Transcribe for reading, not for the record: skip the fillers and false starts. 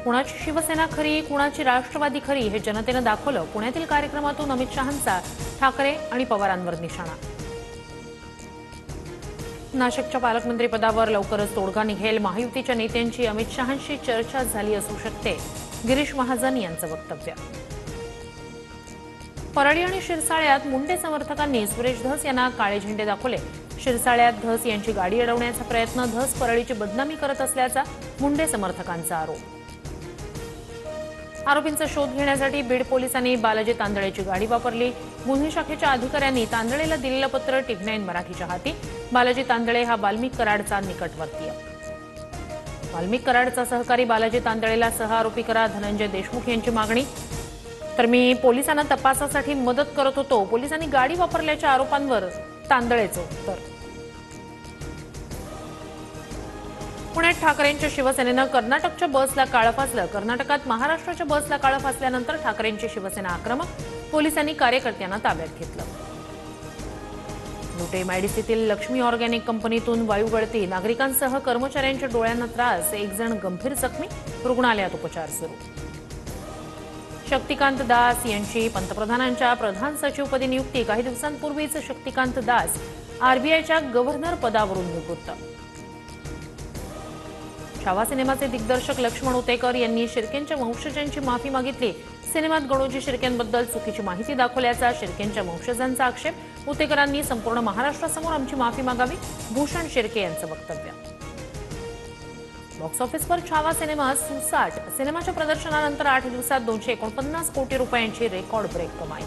कुणाची शिवसेना खरी, कुणाची राष्ट्रवादी खरी हे जनतेने दाखवलं. पुण्यातील कार्यक्रमातून अमित शहांचा ठाकरे आणि पवारांवर निशाणा. नाशिकच्या पालकमंत्रीपदावर लवकरच तोडगा निघेल. महायुतीच्या नेत्यांची अमित शहांशी चर्चा झाली असू शकते. गिरीश महाजन यांचं वक्तव्य. परळी आणि शिरसाळ्यात मुंडे समर्थकांनी सुरेश धस यांना काळे झेंडे दाखवले. शिरसाळ्यात धस यांची गाडी अडवण्याचा प्रयत्न. धस परळीची बदनामी करत असल्याचा मुंडे समर्थकांचा आरोप. आरोपींचा शोध घेण्यासाठी बीड पोलिसांनी बालाजी तांदळेची गाडी वापरली. गुन्हे शाखेच्या अधिकाऱ्यांनी तांदळेला दिलेलं पत्र टीव्ही 9 मराठीच्या हाती. बालाजी तांदळे हा वाल्मिक कराडचा निकटवर्तीय. वाल्मिक कराडचा सहकारी बालाजी तांदळेला सहआरोपी करा, धनंजय देशमुख यांची मागणी. तर मी पोलिसांना तपासासाठी मदत करत होतो. पोलिसांनी गाडी वापरल्याच्या आरोपांवर तांदळेचं उत्तर. पुण्यात ठाकरेंच्या शिवसेनेनं कर्नाटकच्या बसला काळं फासलं. कर्नाटकात महाराष्ट्राच्या बसला काळं फासल्यानंतर ठाकरेंची शिवसेना आक्रमक. पोलिसांनी कार्यकर्त्यांना ताब्यात घेतलं. लुटे एमआयडीसीतील लक्ष्मी ऑर्गॅनिक कंपनीतून वायू गळती. नागरिकांसह कर्मचाऱ्यांच्या डोळ्यांना त्रास. एक जण गंभीर जखमी. रुग्णालयात उपचार सुरू. शक्तिकांत दास यांची पंतप्रधानांच्या प्रधान सचिवपदी नियुक्ती. काही दिवसांपूर्वीच शक्तिकांत दास आरबीआयच्या गव्हर्नर पदावरून निवृत्त. छावा सिनेमाचे दिग्दर्शक लक्ष्मण उतेकर यांनी शिर्केंच्या वंशजांची माफी मागितली. सिनेमात गणोजी शिर्केंबद्दल चुकीची माहिती दाखवल्याचा शिर्केंच्या वंशजांचा आक्षेप. उतेकरांनी संपूर्ण महाराष्ट्रासमोर आमची माफी मागावी. भूषण शिर्के यांचं वक्तव्य. बॉक्स ऑफिसवर छावा सिनेमा सुसाट. सिनेमाच्या प्रदर्शनानंतर 8 दिवसात 249 कोटी रुपयांची रेकॉर्ड ब्रेक कमाई.